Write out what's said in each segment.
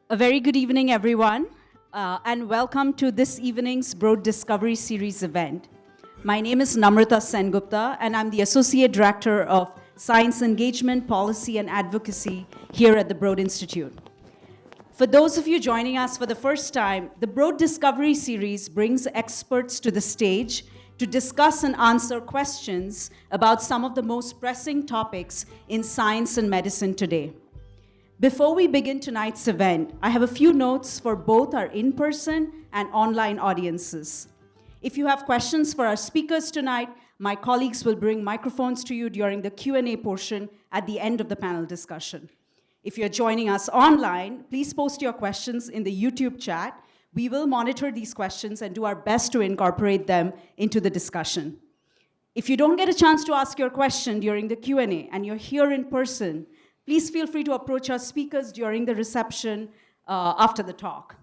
A very good evening, everyone, and welcome to this evening's Broad Discovery Series event. My name is Namrata Sengupta, and I'm the Associate Director of Science Engagement, Policy, and Advocacy here at the Broad Institute. For those of you joining us for the first time, the Broad Discovery Series brings experts to the stage to discuss and answer questions about some of the most pressing topics in science and medicine today. Before we begin tonight's event, I have a few notes for both our in-person and online audiences. If you have questions for our speakers tonight, my colleagues will bring microphones to you during the Q&A portion at the end of the panel discussion. If you're joining us online, please post your questions in the YouTube chat. We will monitor these questions and do our best to incorporate them into the discussion. If you don't get a chance to ask your question during the Q&A and you're here in person, please feel free to approach our speakers during the reception after the talk.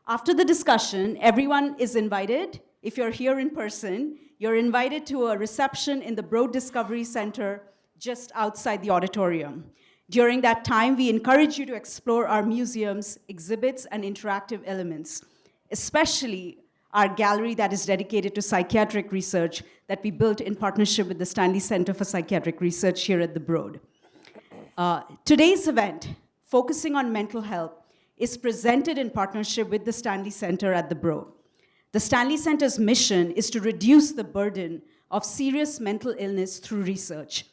After the discussion, everyone is invited. If you're here in person, you're invited to a reception in the Broad Discovery Center just outside the auditorium. During that time, we encourage you to explore our museums, exhibits, and interactive elements, especially our gallery that is dedicated to psychiatric research that we built in partnership with the Stanley Center for Psychiatric Research here at the Broad. Today's event, focusing on mental health, is presented in partnership with the Stanley Center at the Broad. The Stanley Center's mission is to reduce the burden of serious mental illness through research.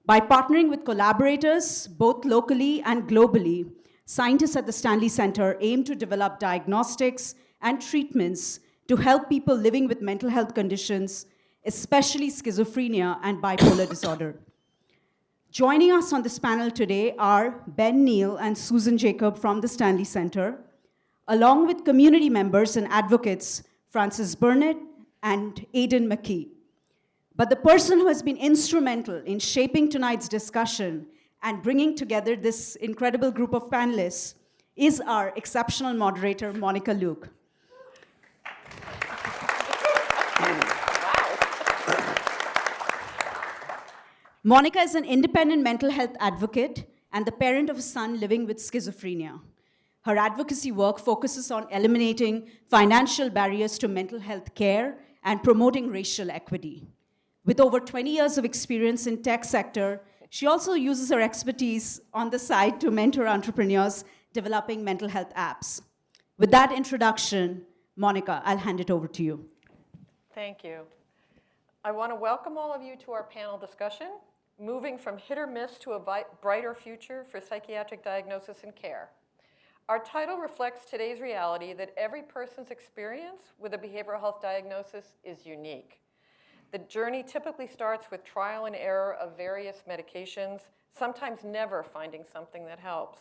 By partnering with collaborators, both locally and globally, scientists at the Stanley Center aim to develop diagnostics and treatments to help people living with mental health conditions, especially schizophrenia and bipolar disorder. Joining us on this panel today are Ben Neal and Susan Jacob from the Stanley Center, along with community members and advocates Francis Burnett and Aidan McKee. But the person who has been instrumental in shaping tonight's discussion and bringing together this incredible group of panelists is our exceptional moderator, Monica Luke. Monica is an independent mental health advocate and the parent of a son living with schizophrenia. Her advocacy work focuses on eliminating financial barriers to mental health care and promoting racial equity. With over 20 years of experience in tech sector, she also uses her expertise on the side to mentor entrepreneurs developing mental health apps. With that introduction, Monica, I'll hand it over to you. Thank you. I want to welcome all of you to our panel discussion, Moving from Hit or Miss to a Brighter Future for Psychiatric Diagnosis and Care. Our title reflects today's reality that every person's experience with a behavioral health diagnosis is unique. The journey typically starts with trial and error of various medications, sometimes never finding something that helps.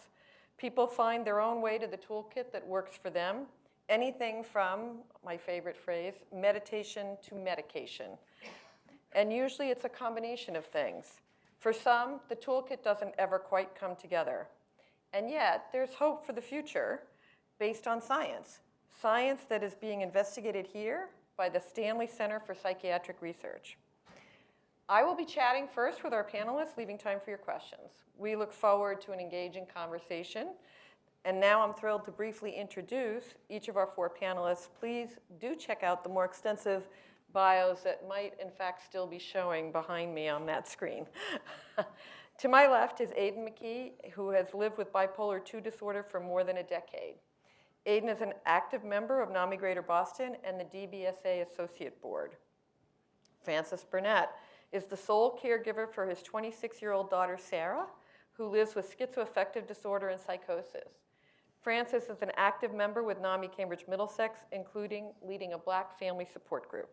People find their own way to the toolkit that works for them, anything from, my favorite phrase, meditation to medication. And usually it's a combination of things. For some, the toolkit doesn't ever quite come together. And yet, there's hope for the future based on science. Science that is being investigated here by the Stanley Center for Psychiatric Research. I will be chatting first with our panelists, leaving time for your questions. We look forward to an engaging conversation. And now I'm thrilled to briefly introduce each of our four panelists. Please do check out the more extensive bios that might, in fact, still be showing behind me on that screen. To my left is Aidan McKee, who has lived with bipolar II disorder for more than a decade. Aidan is an active member of NAMI Greater Boston and the DBSA Associate Board. Francis Burnett is the sole caregiver for his 26-year-old daughter, Sarah, who lives with schizoaffective disorder and psychosis. Francis is an active member with NAMI Cambridge Middlesex, including leading a Black family support group.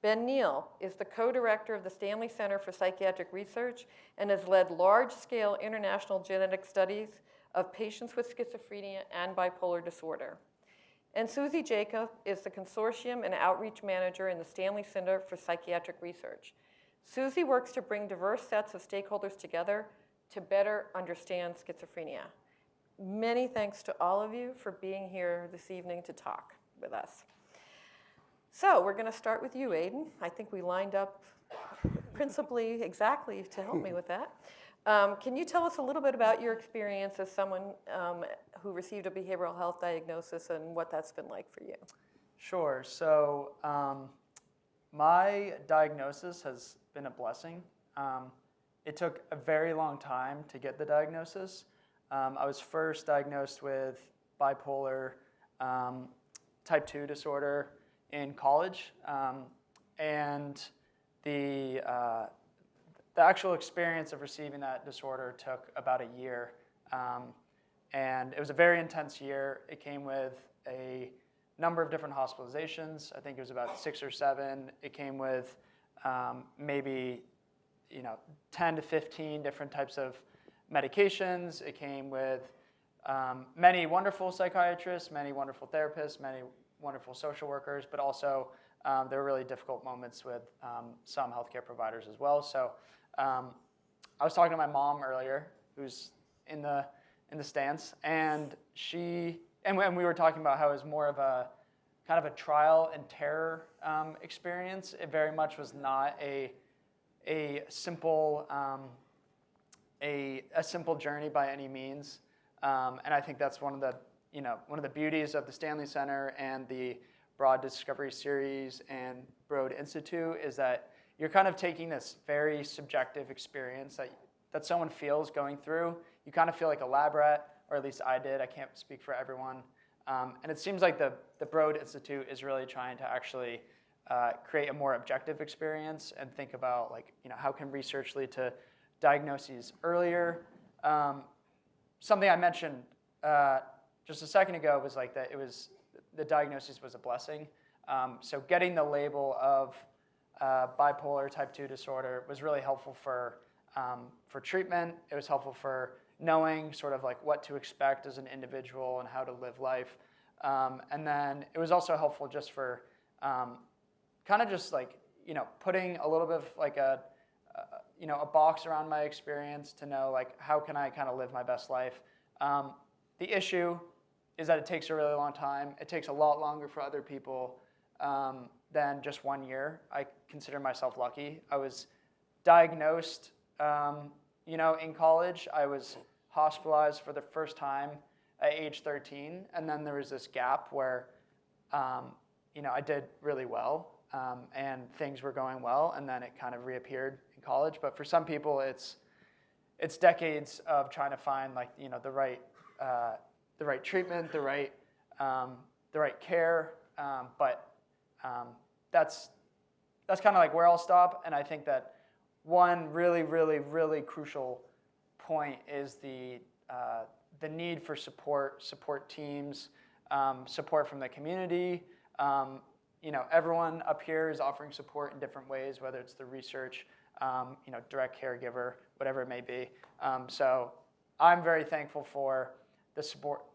Ben Neal is the co-director of the Stanley Center for Psychiatric Research and has led large-scale international genetic studies of patients with schizophrenia and bipolar disorder. And Susie Jacob is the consortium and outreach manager in the Stanley Center for Psychiatric Research. Susie works to bring diverse sets of stakeholders together to better understand schizophrenia. Many thanks to all of you for being here this evening to talk with us. So we're going to start with you, Aidan. I think we lined up principally exactly to help me with that. Can you tell us a little bit about your experience as someone who received a behavioral health diagnosis and what that's been like for you? Sure. So my diagnosis has been a blessing. It took a very long time to get the diagnosis. I was first diagnosed with bipolar type 2 disorder in college, and the actual experience of receiving that disorder took about a year, and it was a very intense year. It came with a number of different hospitalizations. I think it was about 6 or 7. It came with maybe 10 to 15 different types of medications. It came with many wonderful psychiatrists, many wonderful therapists, many wonderful social workers, but also there were really difficult moments with some healthcare providers as well. So I was talking to my mom earlier, who's in the stands, and when we were talking about how it was more of a kind of a trial and terror experience. It very much was not a simple journey by any means, and I think that's one of the beauties of the Stanley Center and the Broad Discovery Series and Broad Institute is that you're kind of taking this very subjective experience that someone feels going through. You kind of feel like a lab rat, or at least I did. I can't speak for everyone. And it seems like the Broad Institute is really trying to actually create a more objective experience and think about how can research lead to diagnoses earlier. Something I mentioned just a second ago was that the diagnosis was a blessing. So getting the label of bipolar type 2 disorder was really helpful for treatment. It was helpful for knowing sort of what to expect as an individual and how to live life. And then it was also helpful just for kind of just putting a little bit of a box around my experience to know how can I kind of live my best life. The issue is that it takes a really long time. It takes a lot longer for other people than just 1 year. I consider myself lucky. I was diagnosed in college. I was hospitalized for the first time at age 13, and then there was this gap where I did really well and things were going well, and then it kind of reappeared in college. But for some people, it's decades of trying to find the right treatment, the right care. But that's kind of where I'll stop. And I think that one really, really, really crucial point is the need for support teams, support from the community. Everyone up here is offering support in different ways, whether it's the research, direct caregiver, whatever it may be. So I'm very thankful for the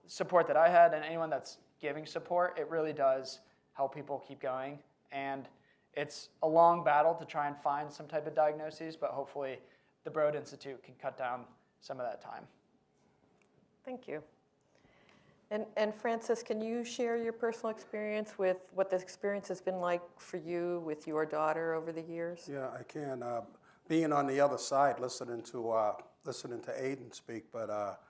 support that I had, and anyone that's giving support. It really does help people keep going. And it's a long battle to try and find some type of diagnoses, but hopefully the Broad Institute can cut down some of that time. Thank you. And Francis, can you share your personal experience with what this experience has been like for you with your daughter over the years? Yeah, I can. Being on the other side, listening to Aiden speak, but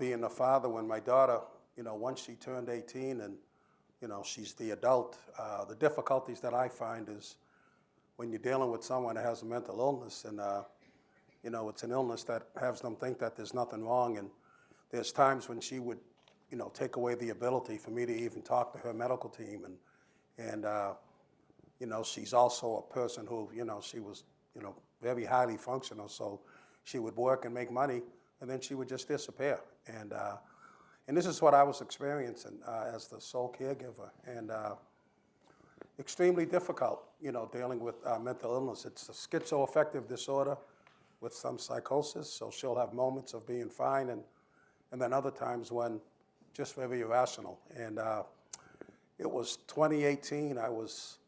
being a father when my daughter, once she turned 18 and she's the adult, the difficulties that I find is when you're dealing with someone that has a mental illness and it's an illness that has them think that there's nothing wrong, and there's times when she would, take away the ability for me to even talk to her medical team, and she's also a person who, she was, very highly functional, so she would work and make money, and then she would just disappear, and this is what I was experiencing as the sole caregiver, and extremely difficult, dealing with mental illness. It's a schizoaffective disorder with some psychosis, so she'll have moments of being fine, and then other times when just very irrational. And it was 2018, I was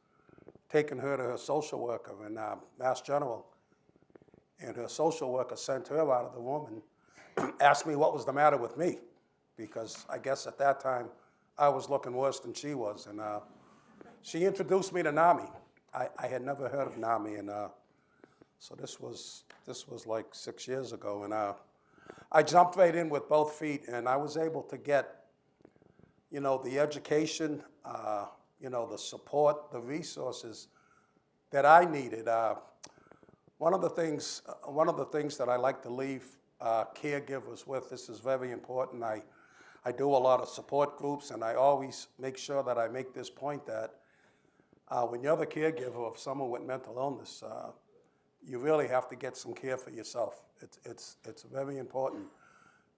taking her to her social worker in Mass General, and her social worker sent her out of the room and asked me what was the matter with me, because I guess at that time I was looking worse than she was. And she introduced me to NAMI. I had never heard of NAMI, and So this was like 6 years ago, and I jumped right in with both feet, and I was able to get, the education, the support, the resources that I needed. One of the things that I like to leave caregivers with, this is very important. I do a lot of support groups, and I always make sure that I make this point that when you're the caregiver of someone with mental illness, you really have to get some care for yourself. It's very important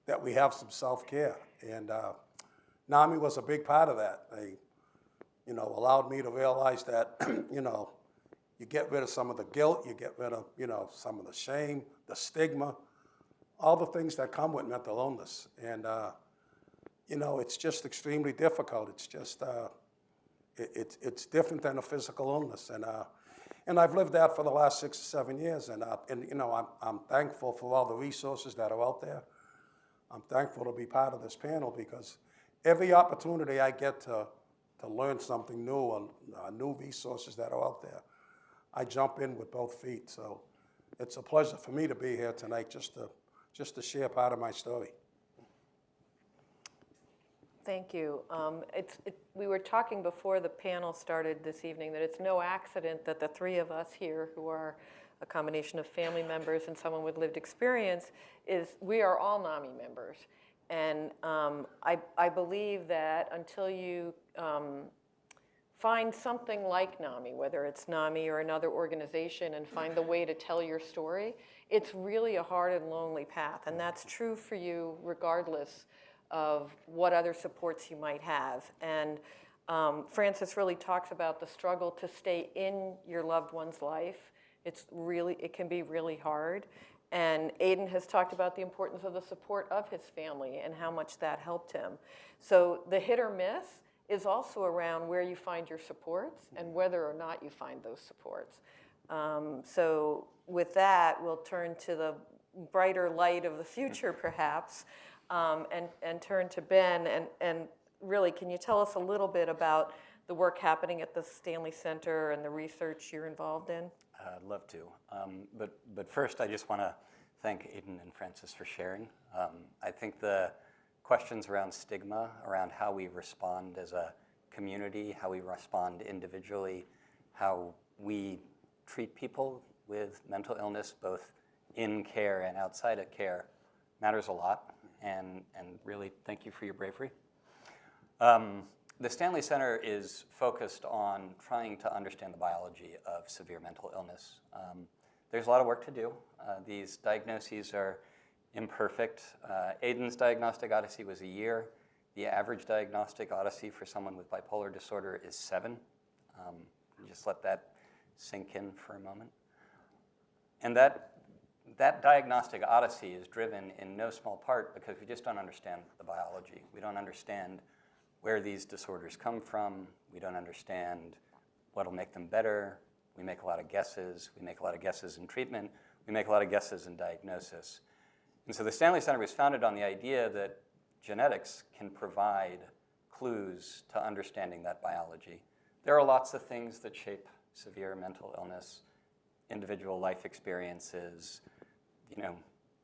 that we have some self-care, and NAMI was a big part of that. They, allowed me to realize that, you get rid of some of the guilt, you get rid of, some of the shame, the stigma, all the things that come with mental illness. And, it's just extremely difficult. It's just, it's different than a physical illness. And I've lived that for the last 6 or 7 years. And I'm thankful for all the resources that are out there. I'm thankful to be part of this panel because every opportunity I get to learn something new or new resources that are out there, I jump in with both feet. So it's a pleasure for me to be here tonight just to share part of my story. Thank you. We were talking before the panel started this evening that it's no accident that the three of us here, who are a combination of family members and someone with lived experience, we are all NAMI members. And I believe that until you find something like NAMI, whether it's NAMI or another organization, and find the way to tell your story, it's really a hard and lonely path. And that's true for you regardless of what other supports you might have. And Francis really talks about the struggle to stay in your loved one's life. It can be really hard. And Aidan has talked about the importance of the support of his family and how much that helped him. So the hit or miss is also around where you find your supports and whether or not you find those supports. So with that, we'll turn to the brighter light of the future, perhaps, and turn to Ben. And really, can you tell us a little bit about the work happening at the Stanley Center and the research you're involved in? I'd love to. But first, I just want to thank Aidan and Francis for sharing. I think the questions around stigma, around how we respond as a community, how we respond individually, how we treat people with mental illness, both in care and outside of care, matters a lot. And really, thank you for your bravery. The Stanley Center is focused on trying to understand the biology of severe mental illness. There's a lot of work to do. These diagnoses are imperfect. Aidan's diagnostic odyssey was a year. The average diagnostic odyssey for someone with bipolar disorder is 7. Just let that sink in for a moment. And that diagnostic odyssey is driven in no small part because we just don't understand the biology. We don't understand where these disorders come from. We don't understand what will make them better. We make a lot of guesses. We make a lot of guesses in treatment. We make a lot of guesses in diagnosis. And so the Stanley Center was founded on the idea that genetics can provide clues to understanding that biology. There are lots of things that shape severe mental illness, individual life experiences,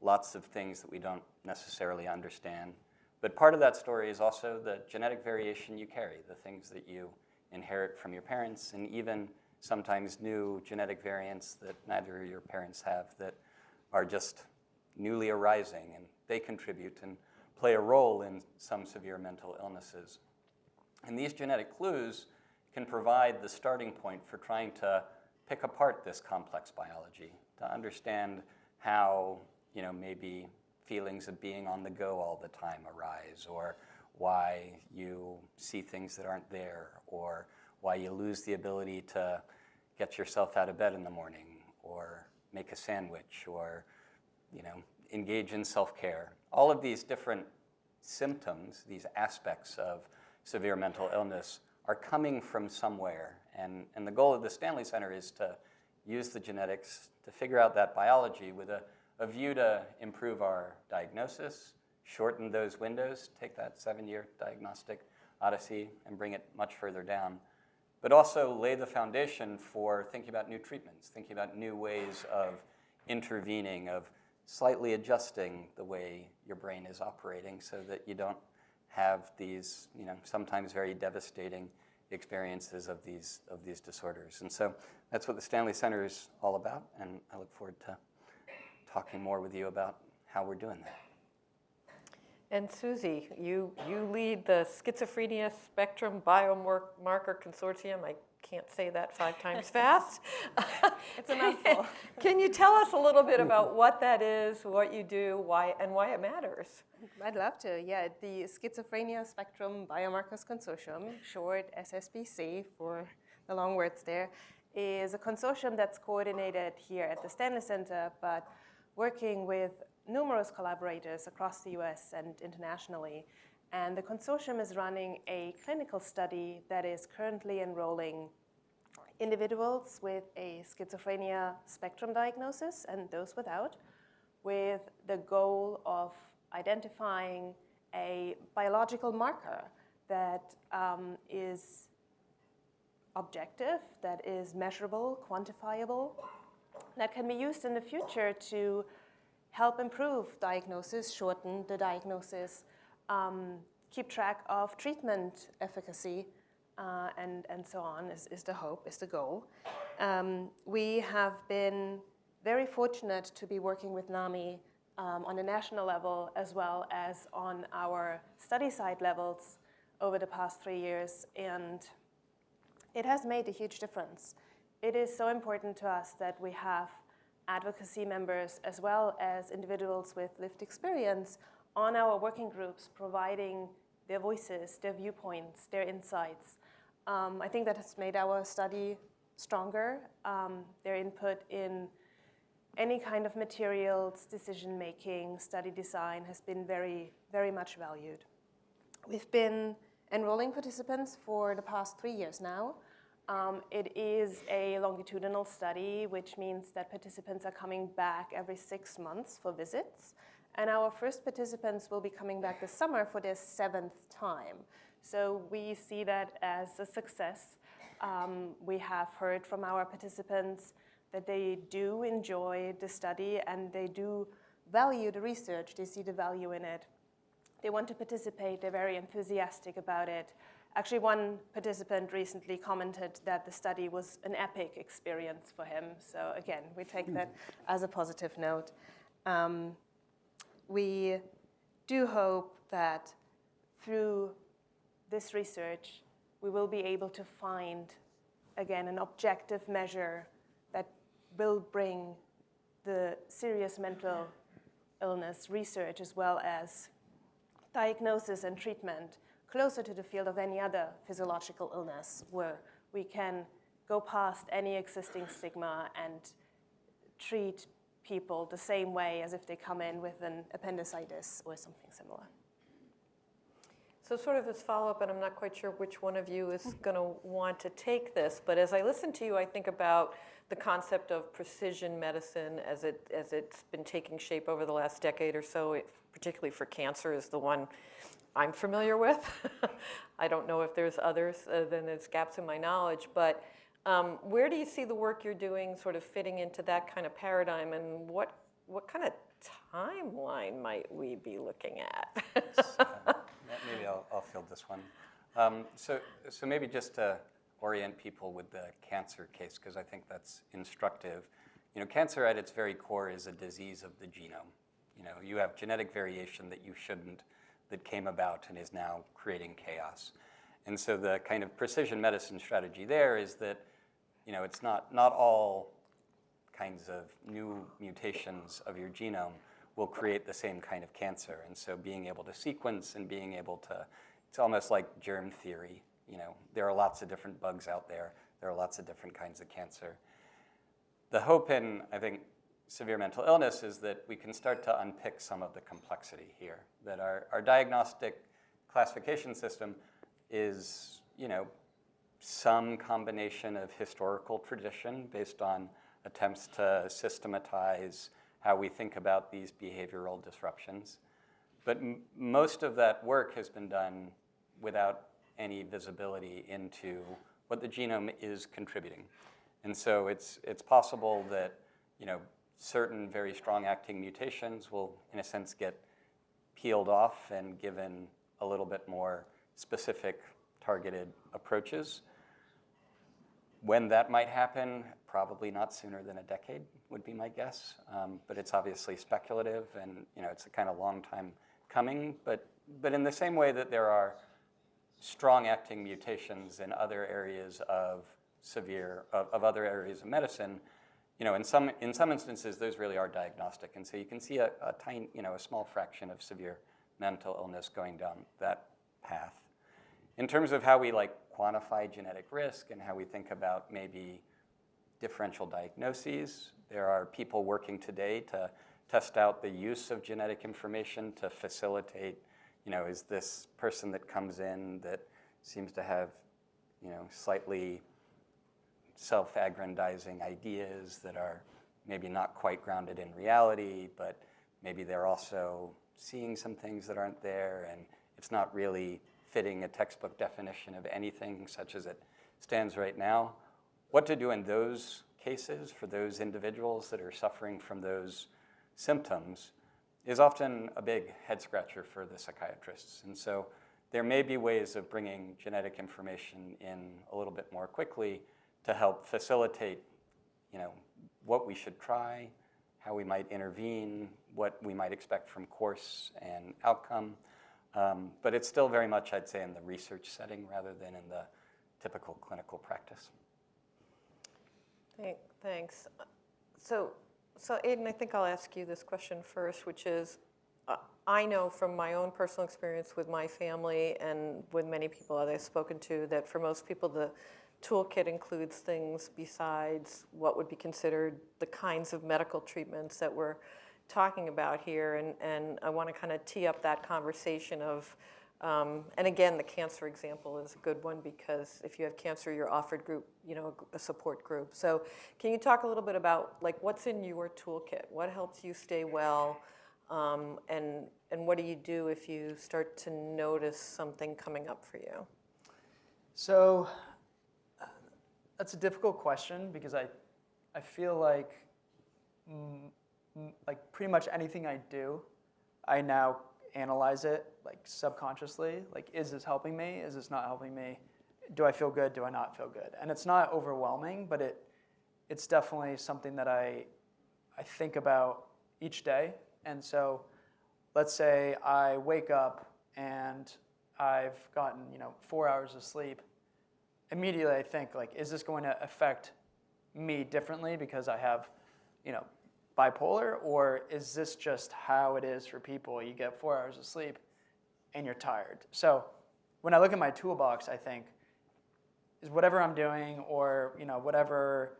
lots of things that we don't necessarily understand. But part of that story is also the genetic variation you carry, the things that you inherit from your parents, and even sometimes new genetic variants that neither of your parents have that are just newly arising, and they contribute and play a role in some severe mental illnesses. And these genetic clues can provide the starting point for trying to pick apart this complex biology, to understand how, maybe feelings of being on the go all the time arise, or why you see things that aren't there, or why you lose the ability to get yourself out of bed in the morning, or make a sandwich, or engage in self-care. All of these different symptoms, these aspects of severe mental illness, are coming from somewhere. And the goal of the Stanley Center is to use the genetics to figure out that biology with a view to improve our diagnosis, shorten those windows, take that 7-year diagnostic odyssey and bring it much further down, but also lay the foundation for thinking about new treatments, thinking about new ways of intervening, of slightly adjusting the way your brain is operating so that you don't have these, sometimes very devastating experiences of these disorders. And so that's what the Stanley Center is all about, and I look forward to talking more with you about how we're doing that. And Susie, you lead the Schizophrenia Spectrum Biomarker Consortium. I can't say that 5 times fast. It's a mouthful. Can you tell us a little bit about what that is, what you do, why it matters? I'd love to. Yeah, the Schizophrenia Spectrum Biomarkers Consortium, short SSBC for the long words there, is a consortium that's coordinated here at the Stanley Center, but working with numerous collaborators across the US and internationally. And the consortium is running a clinical study that is currently enrolling individuals with a schizophrenia spectrum diagnosis and those without, with the goal of identifying a biological marker that is objective, that is measurable, quantifiable, that can be used in the future to help improve diagnosis, shorten the diagnosis, keep track of treatment efficacy, and so on is the hope, is the goal. We have been very fortunate to be working with NAMI on a national level as well as on our study site levels over the past 3 years, and it has made a huge difference. It is so important to us that we have advocacy members as well as individuals with lived experience on our working groups, providing their voices, their viewpoints, their insights. I think that has made our study stronger. Their input in any kind of materials, decision making, study design has been very, very much valued. We've been enrolling participants for the past 3 years now. It is a longitudinal study, which means that participants are coming back every 6 months for visits. And our first participants will be coming back this summer for their 7th time. So we see that as a success. We have heard from our participants that they do enjoy the study and they do value the research. They see the value in it. They want to participate. They're very enthusiastic about it. Actually, one participant recently commented that the study was an epic experience for him. So again, we take that as a positive note. We do hope that through this research, we will be able to find, again, an objective measure that will bring the serious mental illness research as well as diagnosis and treatment closer to the field of any other physiological illness, where we can go past any existing stigma and treat people the same way as if they come in with an appendicitis or something similar. So sort of this follow-up, and I'm not quite sure which one of you is going to want to take this, but as I listen to you, I think about the concept of precision medicine as it's been taking shape over the last decade or so, particularly for cancer is the one I'm familiar with. I don't know if there's others, then there's gaps in my knowledge, but where do you see the work you're doing sort of fitting into that kind of paradigm, and what kind of timeline might we be looking at? Maybe I'll field this one. So maybe just to orient people with the cancer case, because I think that's instructive. Cancer at its very core is a disease of the genome. You have genetic variation that you shouldn't, that came about and is now creating chaos. And so the kind of precision medicine strategy there is that, it's not all kinds of new mutations of your genome will create the same kind of cancer. And so being able to sequence and being able to, it's almost like germ theory. There are lots of different bugs out there. There are lots of different kinds of cancer. The hope in, I think, severe mental illness is that we can start to unpick some of the complexity here, that our diagnostic classification system is, some combination of historical tradition based on attempts to systematize how we think about these behavioral disruptions. But most of that work has been done without any visibility into what the genome is contributing. And so it's possible that, certain very strong acting mutations will, in a sense, get peeled off and given a little bit more specific targeted approaches. When that might happen, probably not sooner than a decade would be my guess. But it's obviously speculative, and it's a kind of long time coming. But in the same way that there are strong acting mutations in other areas of other areas of medicine, in some instances those really are diagnostic, and so you can see a small fraction of severe mental illness going down that path. In terms of how we quantify genetic risk and how we think about maybe differential diagnoses, there are people working today to test out the use of genetic information to facilitate, is this person that comes in that seems to have, slightly self-aggrandizing ideas that are maybe not quite grounded in reality, but maybe they're also seeing some things that aren't there, and it's not really fitting a textbook definition of anything such as it stands right now. What to do in those cases for those individuals that are suffering from those symptoms is often a big head scratcher for the psychiatrists. And so there may be ways of bringing genetic information in a little bit more quickly to help facilitate, what we should try, how we might intervene, what we might expect from course and outcome. But it's still very much, I'd say, in the research setting rather than in the typical clinical practice. Thanks. So Aidan, I think I'll ask you this question first, which is, I know from my own personal experience with my family and with many people that I've spoken to that for most people the toolkit includes things besides what would be considered the kinds of medical treatments that we're talking about here. And I want to kind of tee up that conversation of, and again, the cancer example is a good one because if you have cancer, you're offered a support group. So can you talk a little bit about what's in your toolkit? What helps you stay well? And what do you do if you start to notice something coming up for you? So that's a difficult question because I feel like pretty much anything I do, I now analyze it subconsciously. Is this helping me? Is this not helping me? Do I feel good? Do I not feel good? And it's not overwhelming, but it's definitely something that I think about each day. And so let's say I wake up and I've gotten 4 hours of sleep. Immediately I think is this going to affect me differently because I have bipolar, or is this just how it is for people? You get 4 hours of sleep and you're tired. So when I look at my toolbox, I think, is whatever I'm doing or whatever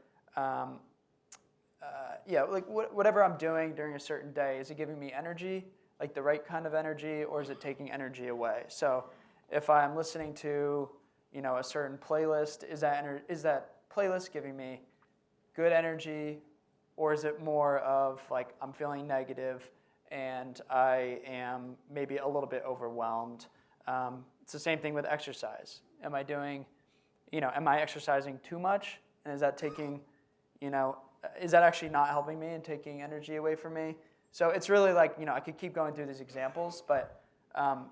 whatever I'm doing during a certain day, is it giving me energy, the right kind of energy, or is it taking energy away? So if I'm listening to a certain playlist, is that playlist giving me good energy, or is it more of I'm feeling negative and I am maybe a little bit overwhelmed? It's the same thing with exercise. Am I exercising too much, and is that taking, is that actually not helping me and taking energy away from me? So it's really I could keep going through these examples, but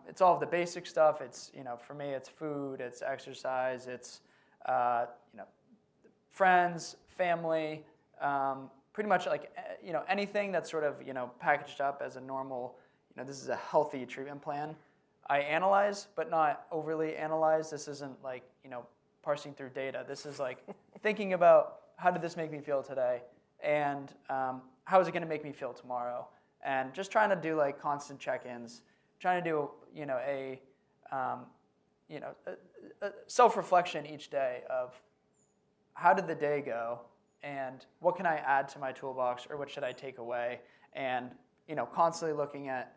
it's all of the basic stuff. It's, for me, it's food, it's exercise, it's, friends, family, pretty much anything that's sort of, packaged up as a normal, this is a healthy treatment plan. I analyze, but not overly analyze. This isn't parsing through data. This is thinking about, how did this make me feel today? And how is it going to make me feel tomorrow? And just trying to do constant check-ins, trying to do a self-reflection each day of how did the day go, and what can I add to my toolbox, or what should I take away? And constantly looking at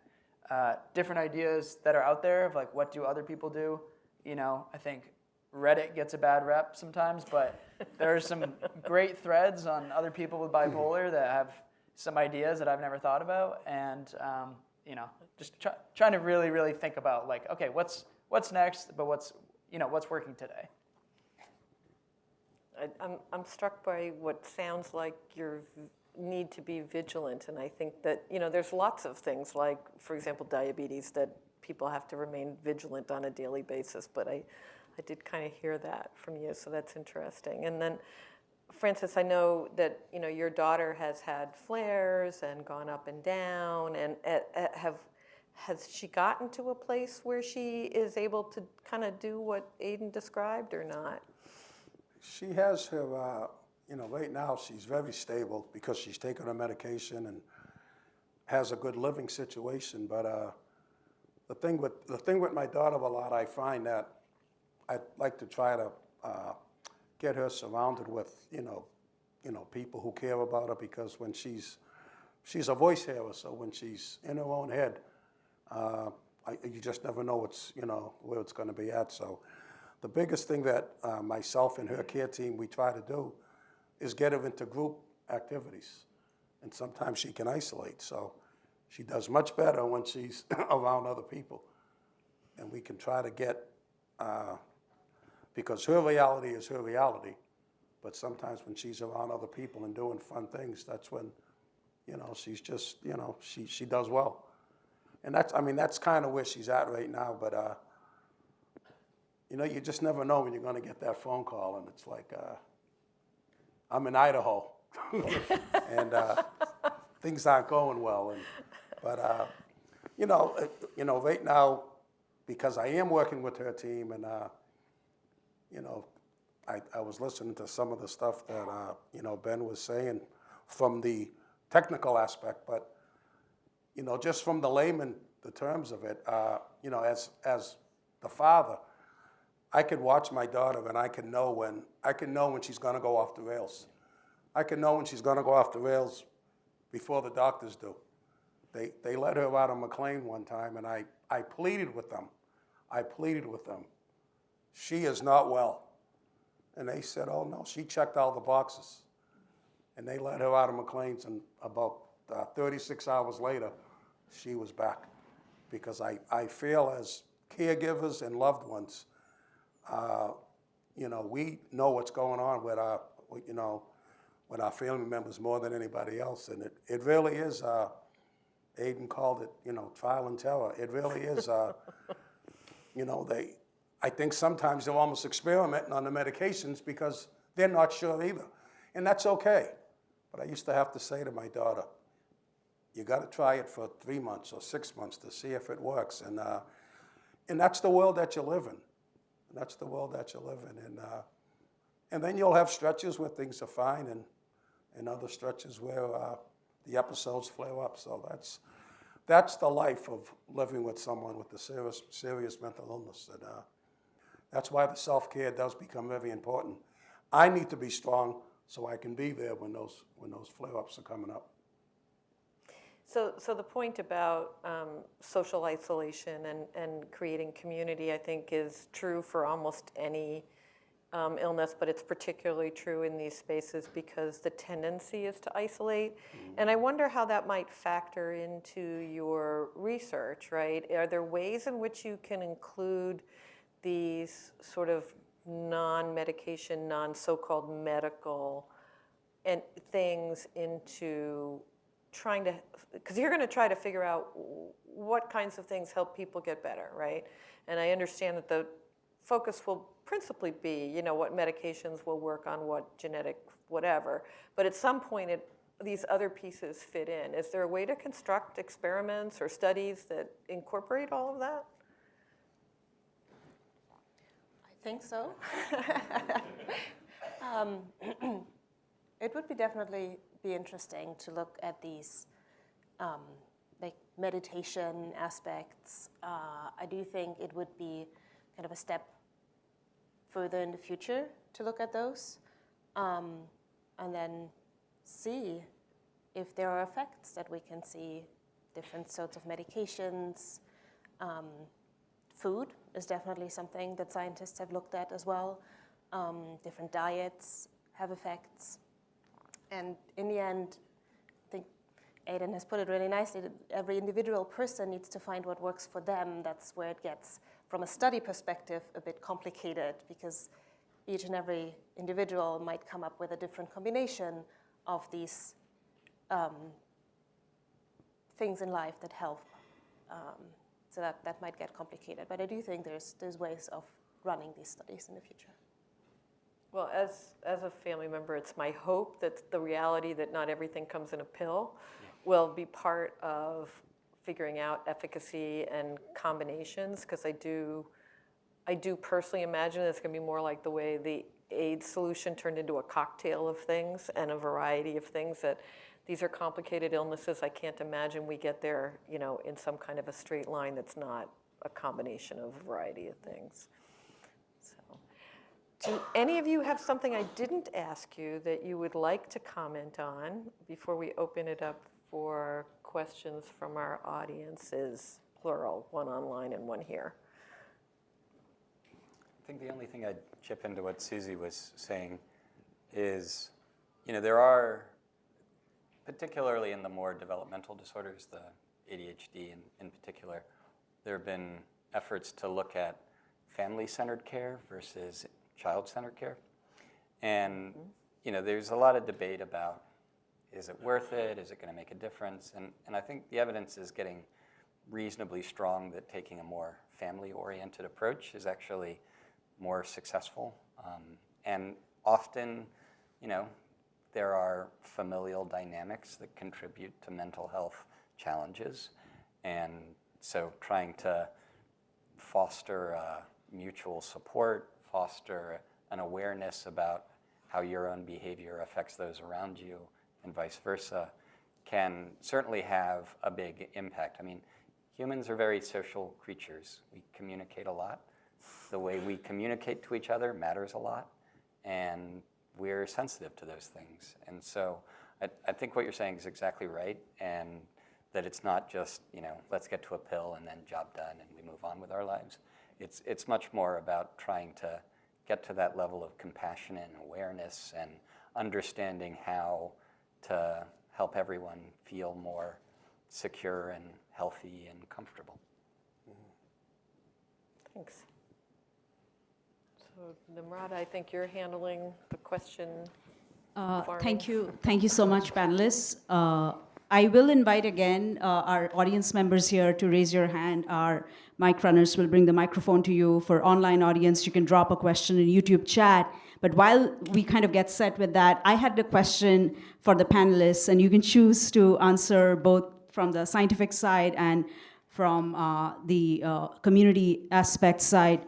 different ideas that are out there of what do other people do. I think Reddit gets a bad rep sometimes, but there are some great threads on other people with bipolar that have some ideas that I've never thought about, and just trying to really, really think about okay, what's next, but what's working today. I'm struck by what sounds like you're need to be vigilant. And I think that, there's lots of things like, for example, diabetes that people have to remain vigilant on a daily basis. But I did kind of hear that from you, so that's interesting. And then, Frances, I know that, your daughter has had flares and gone up and down, and has she gotten to a place where she is able to kind of do what Aiden described or not? She has her, right now she's very stable because she's taking her medication and has a good living situation. But the thing with my daughter a lot, I find that I'd like to try to get her surrounded with, people who care about her, because when she's a voice hearer, so when she's in her own head, you just never know where it's going to be at. So the biggest thing that myself and her care team, we try to do is get her into group activities. And sometimes she can isolate. So she does much better when she's around other people. And we can try to get, because her reality is her reality. But sometimes when she's around other people and doing fun things, that's when, she's just, she does well. And that's kind of where she's at right now. But, you just never know when you're going to get that phone call. And it's like, I'm in Idaho. And things aren't going well. But right now, because I am working with her team, and, I was listening to some of the stuff that, Ben was saying from the technical aspect, but, just from the layman, the terms of it, as the father, I could watch my daughter and I can know when she's going to go off the rails. I can know when she's going to go off the rails before the doctors do. They let her out of McLean one time, and I pleaded with them. She is not well. And they said, oh no, she checked all the boxes. And they let her out of McLean's, and about 36 hours later, she was back. Because I feel as caregivers and loved ones, we know what's going on with our family members more than anybody else. And it really is, Aiden called it, trial and terror. It really is, I think sometimes they're almost experimenting on the medications because they're not sure either. And that's okay. But I used to have to say to my daughter, you got to try it for 3 months or 6 months to see if it works. And that's the world that you live in. That's the world that you live in. And then you'll have stretches where things are fine, and other stretches where the episodes flare up. So that's the life of living with someone with a serious mental illness. And that's why the self-care does become very important. I need to be strong so I can be there when those flare-ups are coming up. So the point about social isolation and creating community, I think, is true for almost any illness, but it's particularly true in these spaces because the tendency is to isolate. Mm-hmm. And I wonder how that might factor into your research, right? Are there ways in which you can include these sort of non-medication, non-so-called medical and things into trying to, because you're going to try to figure out what kinds of things help people get better, right? And I understand that the focus will principally be, what medications will work on what genetic whatever. But at some point, these other pieces fit in. Is there a way to construct experiments or studies that incorporate all of that? I think so. It would definitely be interesting to look at these like meditation aspects. I do think it would be kind of a step further in the future to look at those, and then see if there are effects that we can see, different sorts of medications. Food is definitely something that scientists have looked at as well. Different diets have effects. And in the end, I think Aiden has put it really nicely, that every individual person needs to find what works for them. That's where it gets, from a study perspective, a bit complicated, because each and every individual might come up with a different combination of these things in life that help. So that might get complicated. But I do think there's ways of running these studies in the future. Well, as a family member, it's my hope that the reality that not everything comes in a pill will be part of figuring out efficacy and combinations, because I do personally imagine it's going to be more like the way the AIDS solution turned into a cocktail of things and a variety of things, that these are complicated illnesses. I can't imagine we get there, in some kind of a straight line that's not a combination of a variety of things. So, do any of you have something I didn't ask you that you would like to comment on before we open it up for questions from our audiences, plural, one online and one here? I think the only thing I'd chip into what Susie was saying is, there are, particularly in the more developmental disorders, the ADHD in particular, there have been efforts to look at family-centered care versus child-centered care. And, there's a lot of debate about, is it worth it? Is it going to make a difference? And I think the evidence is getting reasonably strong that taking a more family-oriented approach is actually more successful. And often, there are familial dynamics that contribute to mental health challenges. And so trying to foster mutual support, foster an awareness about how your own behavior affects those around you and vice versa can certainly have a big impact. I mean, humans are very social creatures. We communicate a lot. The way we communicate to each other matters a lot, and we're sensitive to those things. And so I think what you're saying is exactly right, and that it's not just, let's get to a pill and then job done and we move on with our lives. It's much more about trying to get to that level of compassion and awareness and understanding how to help everyone feel more secure and healthy and comfortable. Thanks. So, Nimrata, I think you're handling the question. Thank you so much, panelists. I will invite again our audience members here to raise your hand. Our mic runners will bring the microphone to you. For online audience, you can drop a question in YouTube chat. But while we kind of get set with that, I had a question for the panelists, and you can choose to answer both from the scientific side and from the community aspect side.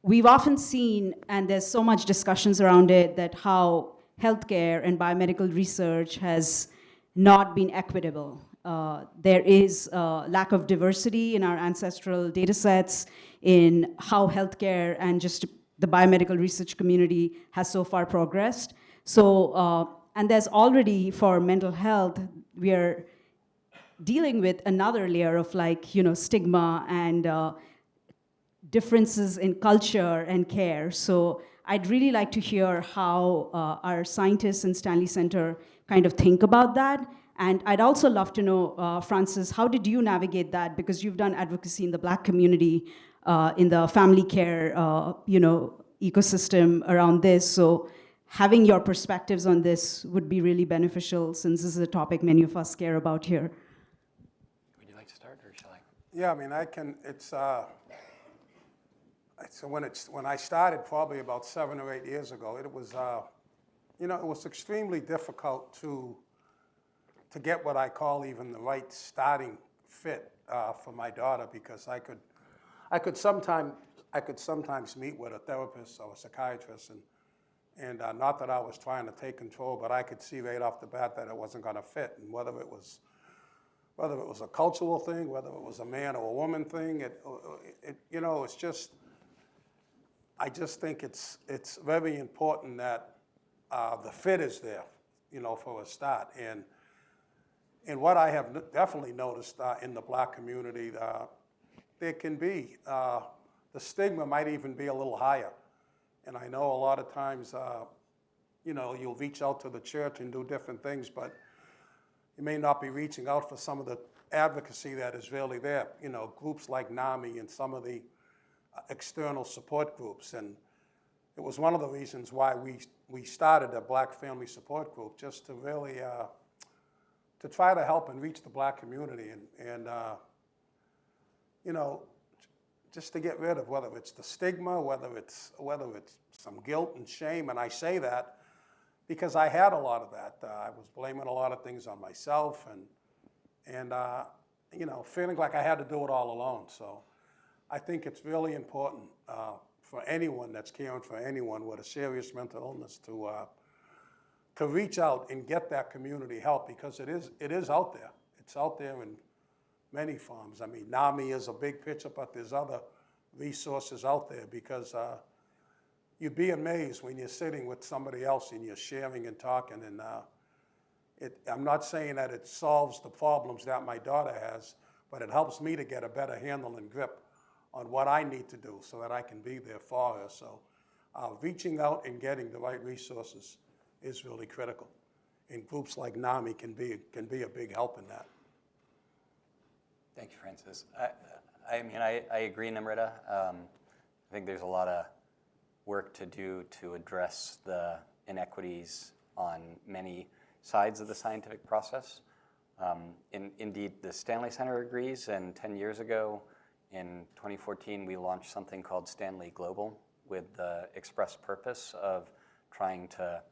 We've often seen, and there's so much discussions around it, that how healthcare and biomedical research has not been equitable. There is a lack of diversity in our ancestral data sets in how healthcare and just the biomedical research community has so far progressed. So, and there's already, for mental health, we are dealing with another layer of stigma and differences in culture and care. So I'd really like to hear how our scientists in Stanley Center kind of think about that. And I'd also love to know, Francis, how did you navigate that? Because you've done advocacy in the Black community, in the family care, ecosystem around this. So having your perspectives on this would be really beneficial, since this is a topic many of us care about here. Would you like to start, or shall I? Yeah, I mean, I can. When I started probably about 7 or 8 years ago, it was it was extremely difficult to get what I call even the right starting fit for my daughter, because I could sometimes meet with a therapist or a psychiatrist, and not that I was trying to take control, but I could see right off the bat that it wasn't going to fit, and whether it was a cultural thing, whether it was a man or a woman thing, it's just. I just think it's very important that the fit is there, for a start. And what I have definitely noticed in the Black community, there can be, the stigma might even be a little higher. And I know a lot of times, you'll reach out to the church and do different things, but you may not be reaching out for some of the advocacy that is really there. Groups like NAMI and some of the external support groups, and it was one of the reasons why we started a Black family support group, just to really to try to help and reach the black community and you know, just to get rid of whether it's the stigma, whether it's some guilt and shame. And I say that because I had a lot of that. I was blaming a lot of things on myself and you know, feeling like I had to do it all alone. So I think it's really important for anyone that's caring for anyone with a serious mental illness to reach out and get that community help, because it is out there. It's out there in many forms. I mean, NAMI is a big picture, but there's other resources out there, because you'd be amazed when you're sitting with somebody else and you're sharing and talking. And I'm not saying that it solves the problems that my daughter has, but it helps me to get a better handle and grip on what I need to do so that I can be there for her. So reaching out and getting the right resources is really critical. And groups like NAMI can be a big help in that. Thank you, Francis. I mean, I agree, Namrita. I think there's a lot of work to do to address the inequities on many sides of the scientific process. Indeed, the Stanley Center agrees, and 10 years ago, in 2014, we launched something called Stanley Global with the express purpose of trying to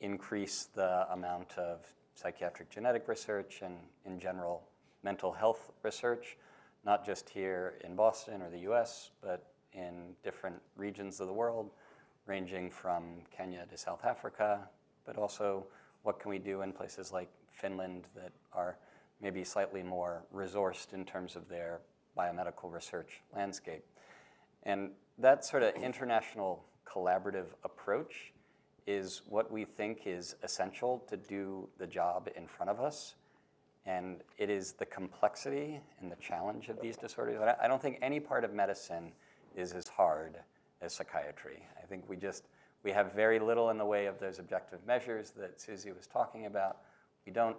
increase the amount of psychiatric genetic research and, in general, mental health research, not just here in Boston or the US, but in different regions of the world, ranging from Kenya to South Africa, but also what can we do in places like Finland that are maybe slightly more resourced in terms of their biomedical research landscape. And that sort of international collaborative approach is what we think is essential to do the job in front of us. And it is the complexity and the challenge of these disorders. I don't think any part of medicine is as hard as psychiatry. I think we have very little in the way of those objective measures that Susie was talking about. We don't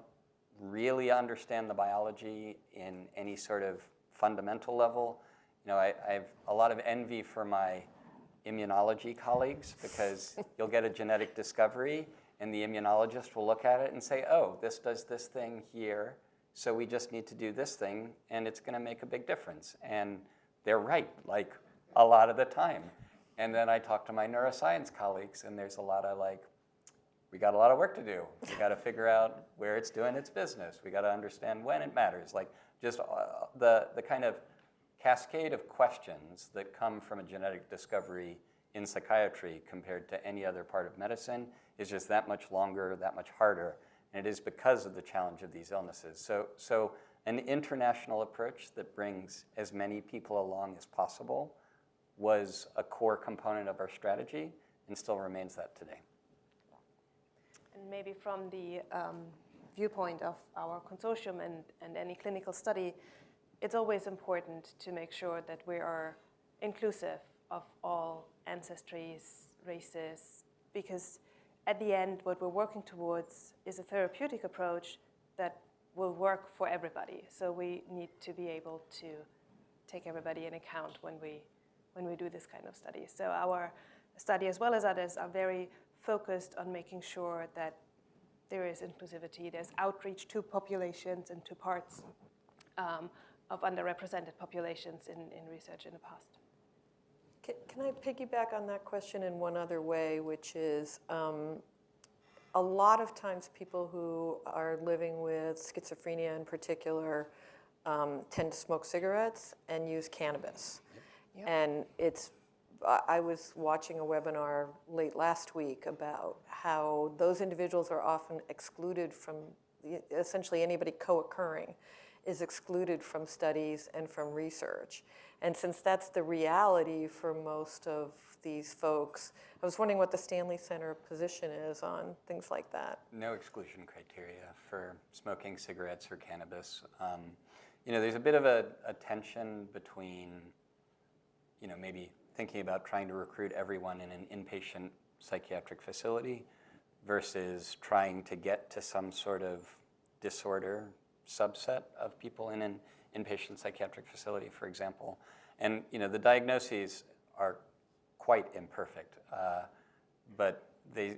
really understand the biology in any sort of fundamental level. You know, I have a lot of envy for my immunology colleagues, because you'll get a genetic discovery and the immunologist will look at it and say, oh, this does this thing here, so we just need to do this thing, and it's going to make a big difference. And they're right, like, a lot of the time. And then I talk to my neuroscience colleagues, and there's a lot of, like, we got a lot of work to do. We got to figure out where it's doing its business. We got to understand when it matters. Like, just the kind of cascade of questions that come from a genetic discovery in psychiatry compared to any other part of medicine is just that much longer, that much harder, and it is because of the challenge of these illnesses. So an international approach that brings as many people along as possible was a core component of our strategy and still remains that today. And maybe from the viewpoint of our consortium and any clinical study, it's always important to make sure that we are inclusive of all ancestries, races, because at the end, what we're working towards is a therapeutic approach that will work for everybody. So we need to be able to take everybody in account when we do this kind of study. So our study, as well as others, are very focused on making sure that there is inclusivity, there's outreach to populations and to parts of underrepresented populations in research in the past. Can I piggyback on that question in one other way, which is a lot of times people who are living with schizophrenia in particular tend to smoke cigarettes and use cannabis. Yep. And I was watching a webinar late last week about how those individuals are often excluded from, essentially anybody co-occurring is excluded from studies and from research. And since that's the reality for most of these folks, I was wondering what the Stanley Center position is on things like that. No exclusion criteria for smoking cigarettes or cannabis. You know, there's a bit of a tension between, you know, maybe thinking about trying to recruit everyone in an inpatient psychiatric facility versus trying to get to some sort of disorder subset of people in an inpatient psychiatric facility, for example. And you know, the diagnoses are quite imperfect, but they,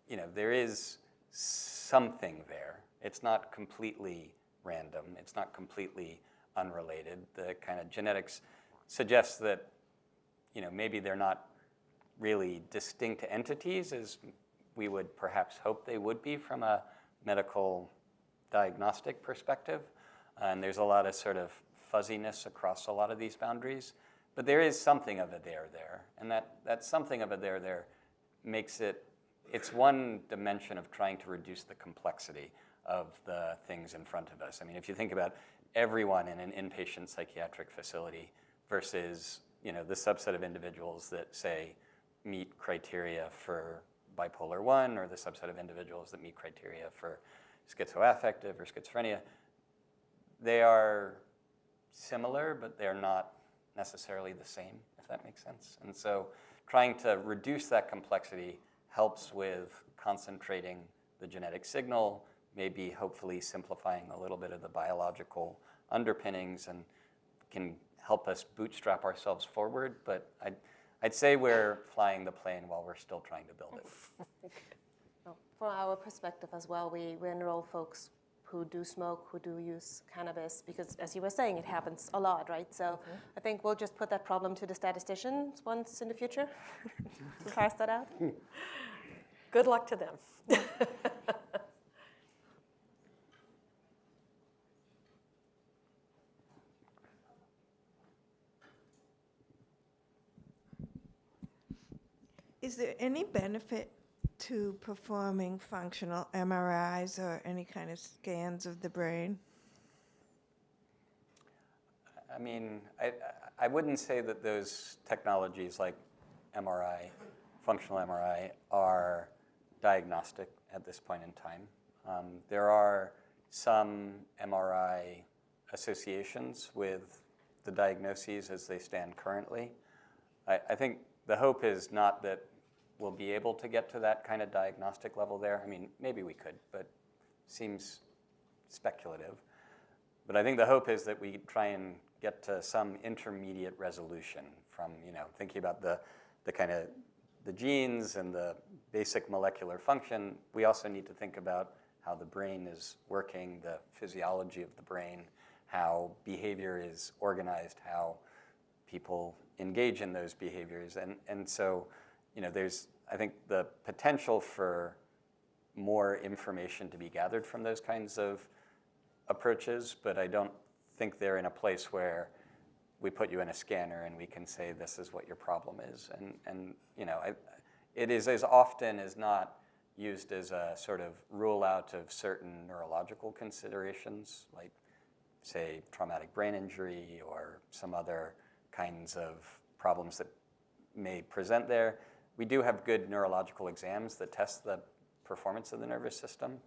you know, there is something there It's not completely random. It's not completely unrelated. The kind of genetics suggests that, maybe they're not really distinct entities as we would perhaps hope they would be from a medical diagnostic perspective. And there's a lot of sort of fuzziness across a lot of these boundaries. But there is something of a there. And that something of a there makes it's one dimension of trying to reduce the complexity of the things in front of us. I mean, if you think about everyone in an inpatient psychiatric facility versus, the subset of individuals that, say, meet criteria for bipolar 1 or the subset of individuals that meet criteria for schizoaffective or schizophrenia, they are similar, but they're not necessarily the same, if that makes sense. And so trying to reduce that complexity helps with concentrating the genetic signal, maybe hopefully simplifying a little bit of the biological underpinnings, and can help us bootstrap ourselves forward. But I'd say we're flying the plane while we're still trying to build it. Well, from our perspective as well, we enroll folks who do smoke, who do use cannabis, because as you were saying, it happens a lot, right? So I think we'll just put that problem to the statisticians once in the future to parse that out. Good luck to them. Is there any benefit to performing functional MRIs or any kind of scans of the brain? I mean, I wouldn't say that those technologies like MRI, functional MRI, are diagnostic at this point in time. There are some MRI associations with the diagnoses as they stand currently. I think the hope is not that we'll be able to get to that kind of diagnostic level there. I mean, maybe we could, but seems speculative. But I think the hope is that we try and get to some intermediate resolution from, thinking about the kind of the genes and the basic molecular function. We also need to think about how the brain is working, the physiology of the brain, how behavior is organized, how people engage in those behaviors. And so, there's, I think, the potential for more information to be gathered from those kinds of approaches, but I don't think they're in a place where we put you in a scanner and we can say this is what your problem is. And it is as often as not used as a sort of rule out of certain neurological considerations, like, say, traumatic brain injury or some other kinds of problems that may present there. We do have good neurological exams that test the performance of the nervous system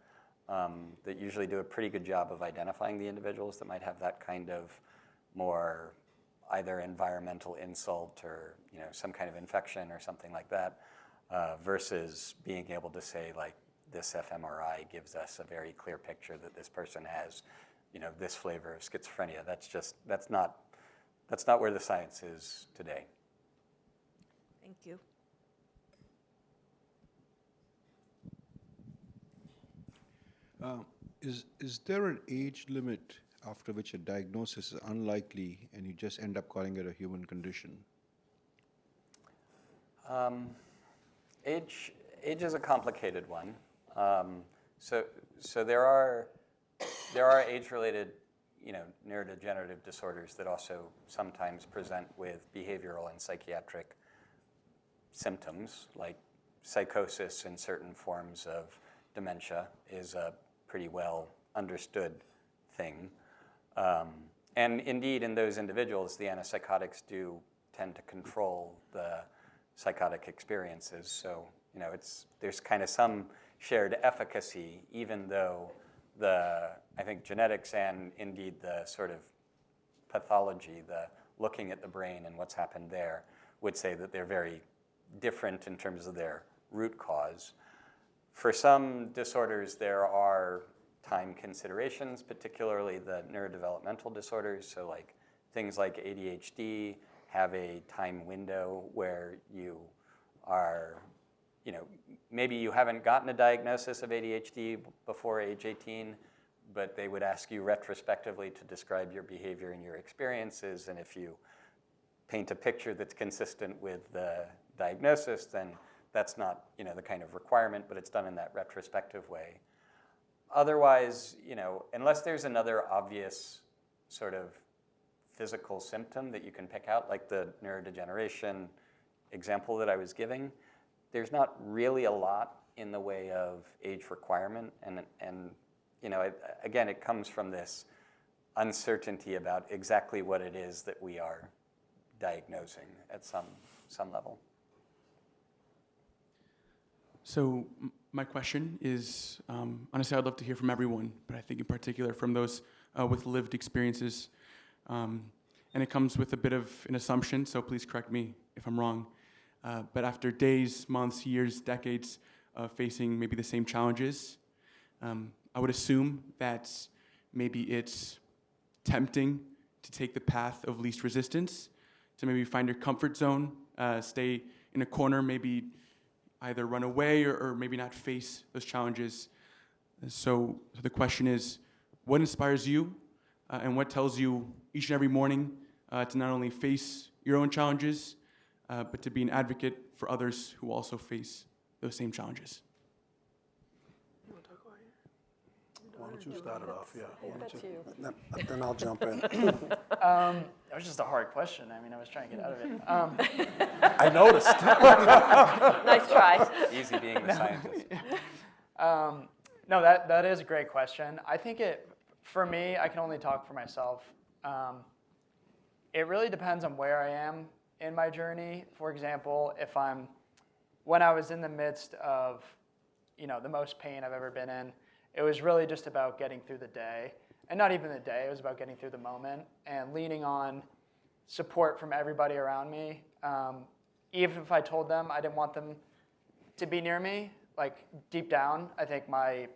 that usually do a pretty good job of identifying the individuals that might have that kind of more either environmental insult or some kind of infection or something like that, versus being able to say, like, this fMRI gives us a very clear picture that this person has this flavor of schizophrenia. That's not where the science is today. Thank you. Is there an age limit after which a diagnosis is unlikely and you just end up calling it a human condition? Age is a complicated one. So there are age-related, neurodegenerative disorders that also sometimes present with behavioral and psychiatric symptoms, like psychosis in certain forms of dementia is a pretty well understood thing. And indeed, in those individuals, the antipsychotics do tend to control the psychotic experiences. So, there's kind of some shared efficacy, even though I think genetics and indeed the sort of pathology, the looking at the brain and what's happened there, would say that they're very different in terms of their root cause. For some disorders, there are time considerations, particularly the neurodevelopmental disorders. So like things like ADHD have a time window where you are maybe you haven't gotten a diagnosis of ADHD before age 18, but they would ask you retrospectively to describe your behavior and your experiences, and if you paint a picture that's consistent with the diagnosis, then that's not the kind of requirement, but it's done in that retrospective way. Otherwise, unless there's another obvious sort of physical symptom that you can pick out, like the neurodegeneration example that I was giving, there's not really a lot in the way of age requirement, and again, it comes from this uncertainty about exactly what it is that we are diagnosing at some level. So my question is, honestly, I'd love to hear from everyone, but I think in particular from those with lived experiences. And it comes with a bit of an assumption, so please correct me if I'm wrong. But after days, months, years, decades of facing maybe the same challenges, I would assume that maybe it's tempting to take the path of least resistance, to maybe find your comfort zone, stay in a corner, maybe either run away or maybe not face those challenges. So the question is, what inspires you and what tells you each and every morning to not only face your own challenges, but to be an advocate for others who also face those same challenges? Why don't you start it off? Yeah. Why don't That's you. Then I'll jump in. That was just a hard question. I mean, I was trying to get out of it. I noticed. Nice try. Easy being the scientist. No, that is a great question. I think for me, I can only talk for myself. It really depends on where I am in my journey. For example, when I was in the midst of, the most pain I've ever been in, it was really just about getting through the day. And not even the day, it was about getting through the moment and leaning on support from everybody around me. Even if I told them I didn't want them to be near me, like deep down, I think my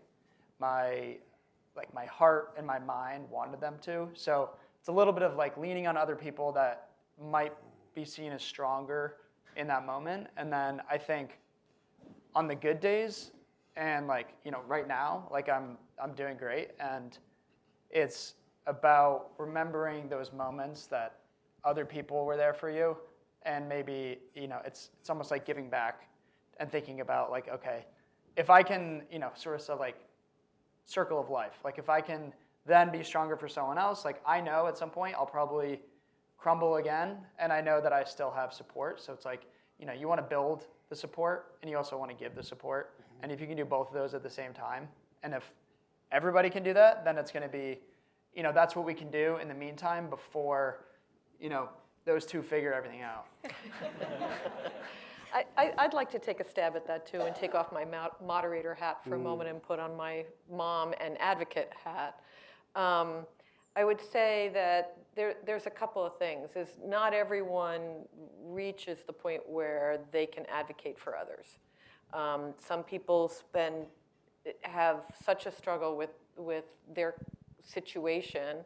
heart and my mind wanted them to. So it's a little bit of like leaning on other people that might be seen as stronger in that moment. And then I think on the good days, and right now, I'm doing great, and it's about remembering those moments that other people were there for you, and maybe it's almost like giving back and thinking about okay, if I can sort of circle of life, if I can then be stronger for someone else, I know at some point I'll probably crumble again, and I know that I still have support. So it's you want to build the support, and you also want to give the support. And if you can do both of those at the same time, and if everybody can do that, then it's going to be, that's what we can do in the meantime before, those two figure everything out. I'd like to take a stab at that too and take off my moderator hat for a moment and put on my mom and advocate hat. I would say that there's a couple of things. Not everyone reaches the point where they can advocate for others. Some people have such a struggle with their situation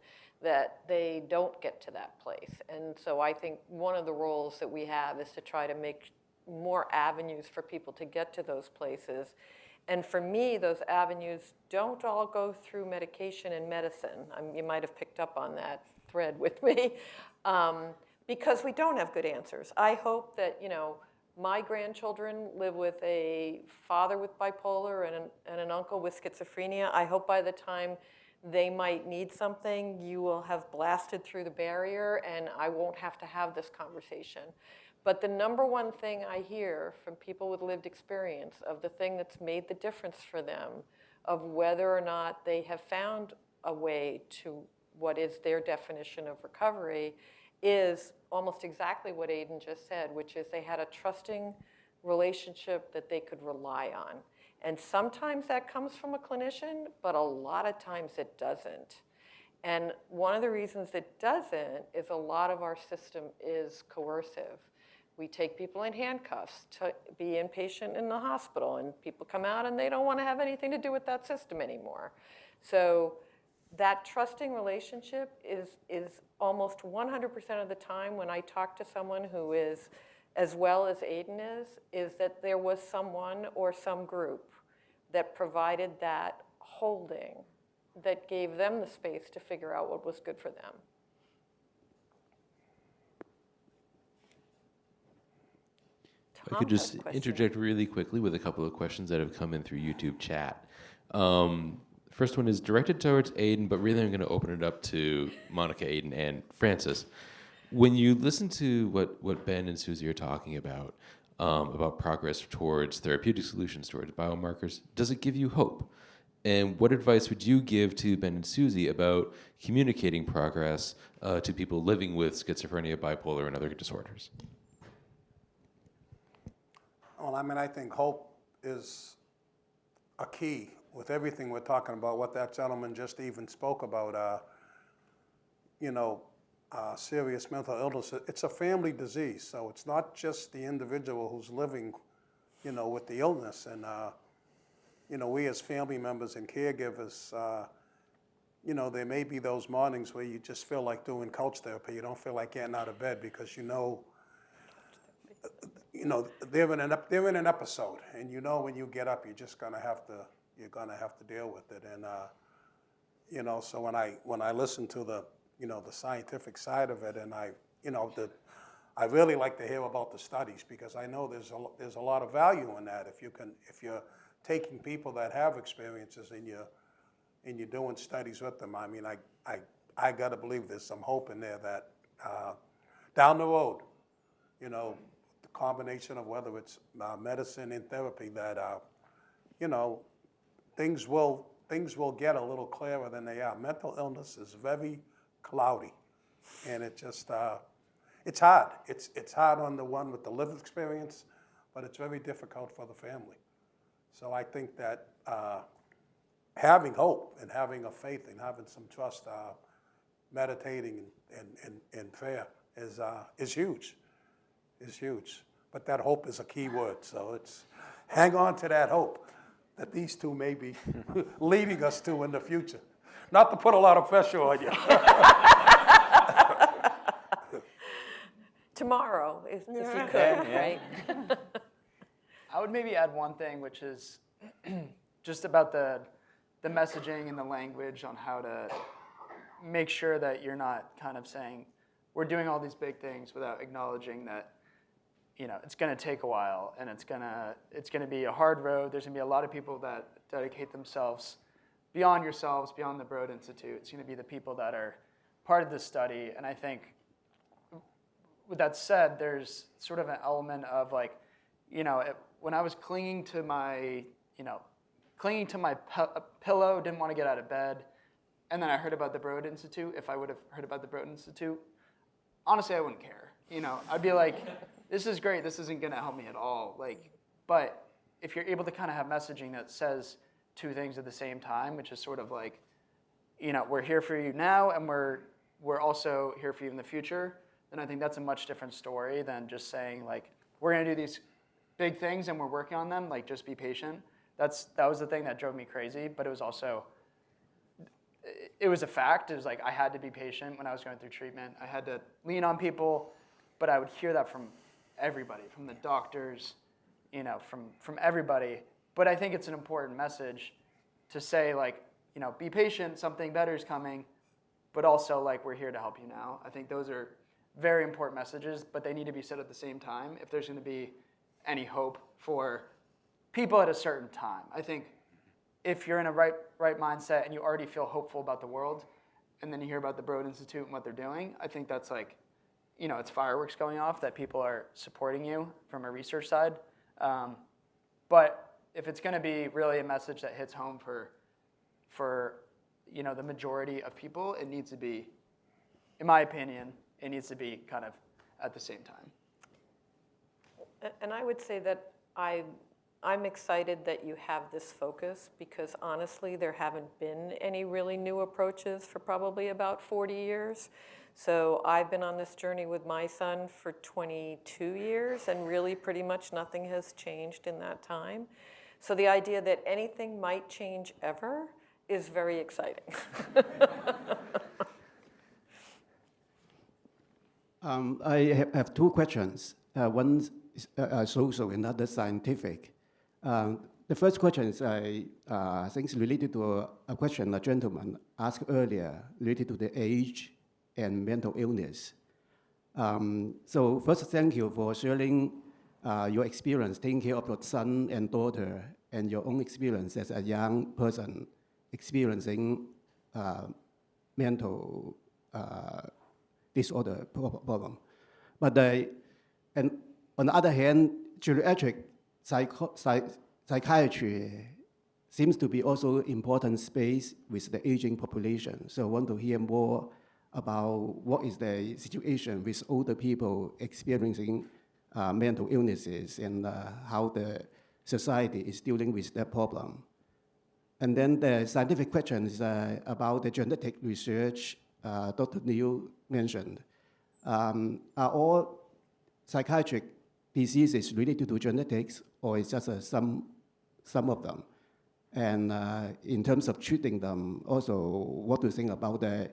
that they don't get to that place. And so I think one of the roles that we have is to try to make more avenues for people to get to those places. And for me, those avenues don't all go through medication and medicine. You might have picked up on that thread with me, because we don't have good answers. I hope that, my grandchildren live with a father with bipolar and an uncle with schizophrenia. I hope by the time they might need something, you will have blasted through the barrier and I won't have to have this conversation. But the number one thing I hear from people with lived experience of the thing that's made the difference for them, of whether or not they have found a way to what is their definition of recovery, is almost exactly what Aiden just said, which is they had a trusting relationship that they could rely on. And sometimes that comes from a clinician, but a lot of times it doesn't. And one of the reasons it doesn't is a lot of our system is coercive. We take people in handcuffs to be inpatient in the hospital, and people come out and they don't want to have anything to do with that system anymore. So that trusting relationship is almost 100% of the time when I talk to someone who is as well as Aiden is that there was someone or some group that provided that holding, that gave them the space to figure out what was good for them. I could just interject really quickly with a couple of questions that have come in through YouTube chat. First one is directed towards Aiden, but really I'm going to open it up to Monica, Aiden, and Francis. When you listen to what Ben and Susie are talking about progress towards therapeutic solutions, towards biomarkers, does it give you hope? And what advice would you give to Ben and Susie about communicating progress to people living with schizophrenia, bipolar, and other disorders? Well, I mean, I think hope is a key with everything we're talking about, what that gentleman just even spoke about, serious mental illness. It's a family disease, so it's not just the individual who's living, with the illness. And, we as family members and caregivers, there may be those mornings where you just feel like doing couch therapy. You don't feel like getting out of bed because they're in an episode, and when you get up, you're gonna have to deal with it. And so when I listen to the the scientific side of it, and I really like to hear about the studies, because I know there's a lot of value in that. If you're taking people that have experiences and you're doing studies with them, I mean, I gotta believe there's some hope in there that down the road, the combination of whether it's medicine and therapy, that things will get a little clearer than they are. Mental illness is very cloudy, and it's hard. It's hard on the one with the lived experience, but it's very difficult for the family. So I think that having hope and having a faith and having some trust, meditating and prayer is huge. Is huge. But that hope is a key word. So it's hang on to that hope that these two may be leading us to in the future. Not to put a lot of pressure on you. Tomorrow, if you could, right? I would maybe add one thing, which is just about the messaging and the language on how to make sure that you're not kind of saying, we're doing all these big things without acknowledging that it's going to take a while, and it's going to be a hard road. There's going to be a lot of people that dedicate themselves beyond yourselves, beyond the Broad Institute. It's going to be the people that are part of this study. And I think, with that said, there's sort of an element of like, when I was clinging to my pillow, didn't want to get out of bed, and then I heard about the Broad Institute. If I would have heard about the Broad Institute, honestly, I wouldn't care. I'd be like, this is great. This isn't going to help me at all. But if you're able to kind of have messaging that says two things at the same time, which is sort of like, we're here for you now, and we're also here for you in the future, then I think that's a much different story than just saying like, we're going to do these big things and we're working on them. Like, just be patient. That was the thing that drove me crazy. But it was also, it was a fact. It was like I had to be patient when I was going through treatment. I had to lean on people, but I would hear that from everybody, from the doctors, from everybody. But I think it's an important message to say, like, be patient, something better is coming, but also, like, we're here to help you now. I think those are very important messages, but they need to be said at the same time if there's going to be any hope for people at a certain time. I think if you're in a right mindset and you already feel hopeful about the world, and then you hear about the Broad Institute and what they're doing, I think that's like, it's fireworks going off that people are supporting you from a research side. But if it's going to be really a message that hits home for the majority of people, it needs to be, in my opinion, it needs to be kind of at the same time. And I would say that I'm excited that you have this focus, because honestly, there haven't been any really new approaches for probably about 40 years. So I've been on this journey with my son for 22 years, and really pretty much nothing has changed in that time. So the idea that anything might change ever is very exciting. I have two questions. one social and other scientific. The first question is, I think, is related to a question a gentleman asked earlier, related to the age and mental illness. So first, thank you for sharing your experience taking care of your son and daughter and your own experience as a young person experiencing mental disorder problem. But and on the other hand, geriatric psychiatry seems to be also important space with the aging population. So I want to hear more about what is the situation with older people experiencing mental illnesses and how the society is dealing with that problem. And then the scientific question is about the genetic research Dr. Neil mentioned. Are all psychiatric diseases related to genetics, or is just some of them? And in terms of treating them, also, what do you think about the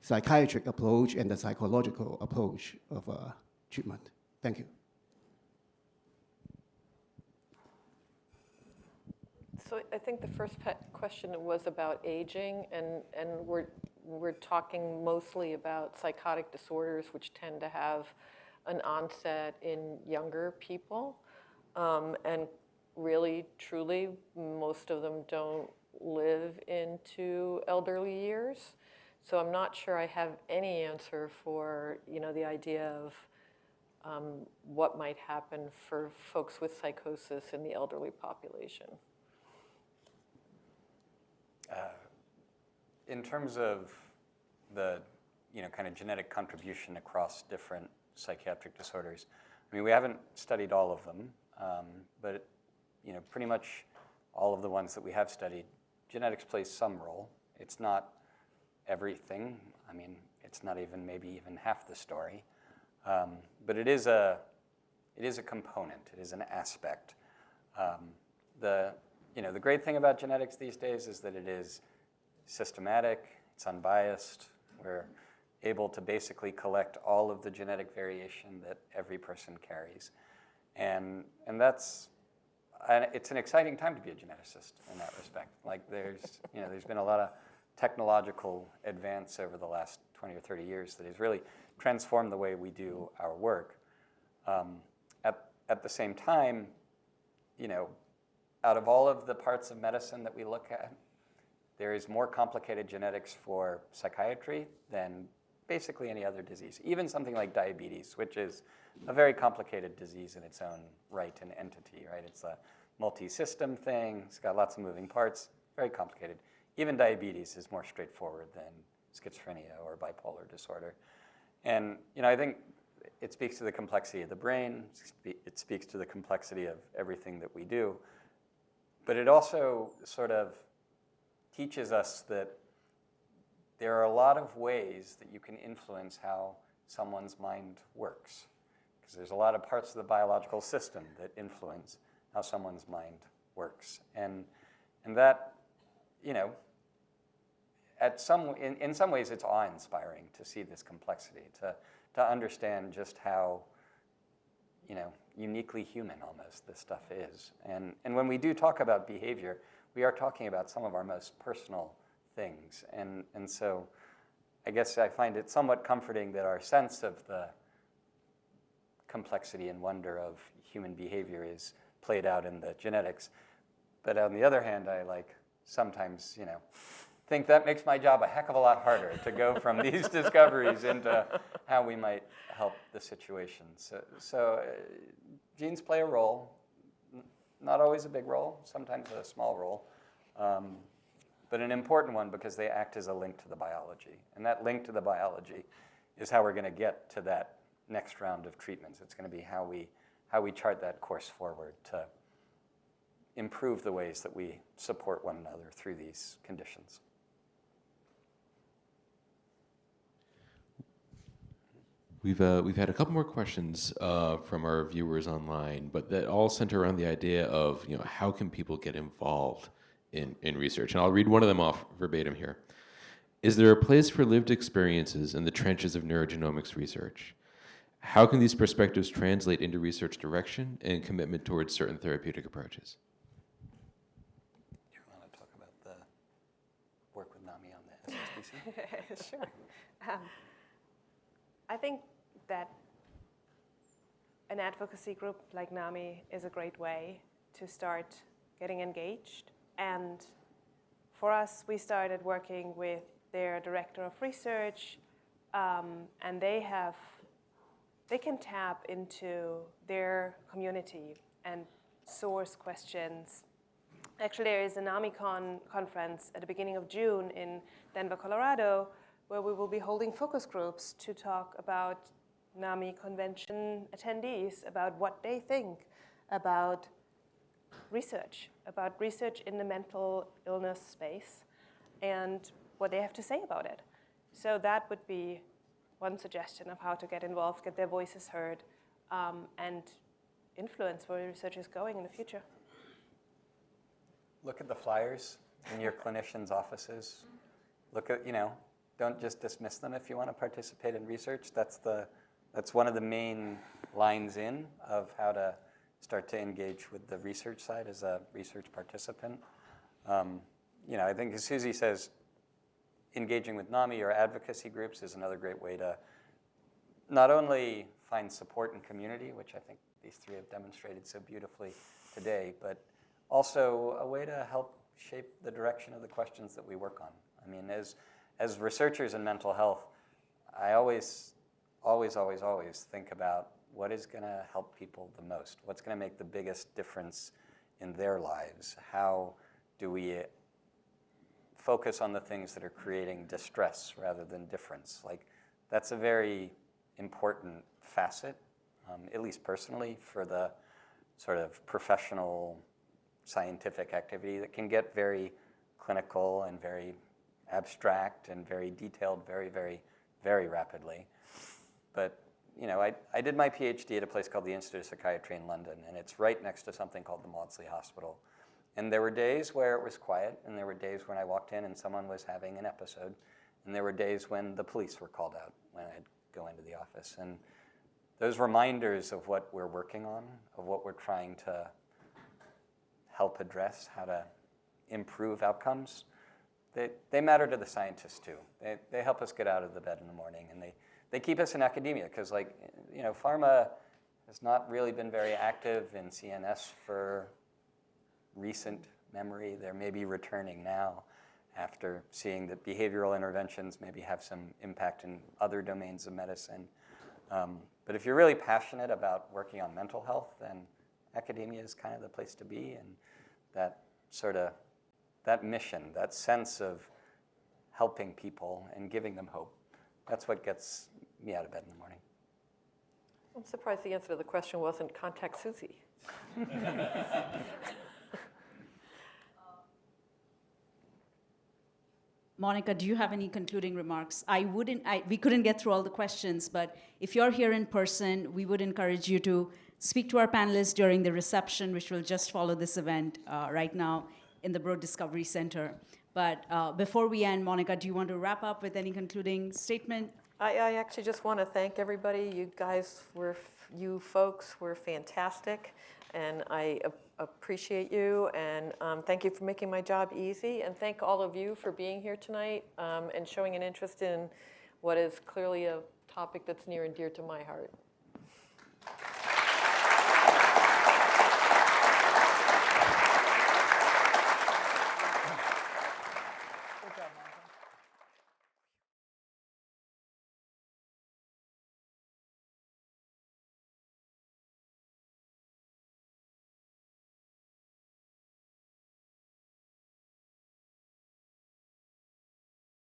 psychiatric approach and the psychological approach of treatment? Thank you. So I think the first question was about aging, and we're talking mostly about psychotic disorders, which tend to have an onset in younger people. And really, truly, most of them don't live into elderly years. So I'm not sure I have any answer for, the idea of what might happen for folks with psychosis in the elderly population. In terms of the kind of genetic contribution across different psychiatric disorders, I mean, we haven't studied all of them, but pretty much all of the ones that we have studied, genetics plays some role. It's not everything. I mean, it's not maybe even half the story, but it is a component. It is an aspect. The great thing about genetics these days is that it is systematic, it's unbiased. We're able to basically collect all of the genetic variation that every person carries. And it's an exciting time to be a geneticist in that respect. Like there's been a lot of technological advance over the last 20 or 30 years that has really transformed the way we do our work. At the same time, out of all of the parts of medicine that we look at, there is more complicated genetics for psychiatry than basically any other disease. Even something like diabetes, which is a very complicated disease in its own right and entity, right? It's a multi-system thing. It's got lots of moving parts, very complicated. Even diabetes is more straightforward than schizophrenia or bipolar disorder. And I think it speaks to the complexity of the brain. It speaks to the complexity of everything that we do. But it also sort of teaches us that there are a lot of ways that you can influence how someone's mind works. Because there's a lot of parts of the biological system that influence how someone's mind works. And that, in some ways it's awe-inspiring to see this complexity, to understand just how, uniquely human almost this stuff is. And when we do talk about behavior, we are talking about some of our most personal things. And so I guess I find it somewhat comforting that our sense of the complexity and wonder of human behavior is played out in the genetics. But on the other hand, I sometimes, think that makes my job a heck of a lot harder to go from these discoveries into how we might help the situation. So genes play a role, not always a big role, sometimes a small role, but an important one because they act as a link to the biology. And that link to the biology is how we're going to get to that next round of treatments. It's going to be how we chart that course forward to improve the ways that we support one another through these conditions. We've had a couple more questions from our viewers online, but that all center around the idea of how can people get involved in research. And I'll read one of them off verbatim here. Is there a place for lived experiences in the trenches of neurogenomics research? How can these perspectives translate into research direction and commitment towards certain therapeutic approaches? Do you want to talk about the work with NAMI on the SSBC? Sure. I think that an advocacy group like NAMI is a great way to start getting engaged. And for us, we started working with their director of research, and they can tap into their community and source questions. Actually, there is a NAMICon conference at the beginning of June in Denver, Colorado, where we will be holding focus groups to talk about NAMI convention attendees, about what they think about research in the mental illness space, and what they have to say about it. So that would be one suggestion of how to get involved, get their voices heard, and influence where research is going in the future. Look at the flyers in your clinicians' offices. Look at, don't just dismiss them if you want to participate in research. That's one of the main lines in of how to start to engage with the research side as a research participant. I think as Susie says, engaging with NAMI or advocacy groups is another great way to not only find support and community, which I think these three have demonstrated so beautifully today, but also a way to help shape the direction of the questions that we work on. I mean, as researchers in mental health, I always think about what is going to help people the most, what's going to make the biggest difference in their lives. How do we focus on the things that are creating distress rather than difference? Like, that's a very important facet, at least personally, for the sort of professional scientific activity that can get very clinical and very abstract and very detailed very, very, very rapidly. But I did my PhD at a place called the Institute of Psychiatry in London, and it's right next to something called the Maudsley Hospital. And there were days where it was quiet, and there were days when I walked in and someone was having an episode, and there were days when the police were called out when I'd go into the office. And those reminders of what we're working on, of what we're trying to help address, how to improve outcomes, they matter to the scientists too. They help us get out of the bed in the morning, and they keep us in academia, because pharma has not really been very active in CNS for recent memory. They're maybe returning now after seeing that behavioral interventions maybe have some impact in other domains of medicine. But if you're really passionate about working on mental health, then academia is kind of the place to be, and that mission, that sense of helping people and giving them hope, that's what gets me out of bed in the morning. I'm surprised the answer to the question wasn't contact Susie. Monica, do you have any concluding remarks? We couldn't get through all the questions, but if you're here in person, we would encourage you to speak to our panelists during the reception, which will just follow this event right now in the Broad Discovery Center. But before we end, Monica, do you want to wrap up with any concluding statement? I actually just want to thank everybody. You folks were fantastic, and I appreciate you, and thank you for making my job easy, and thank all of you for being here tonight and showing an interest in what is clearly a topic that's near and dear to my heart.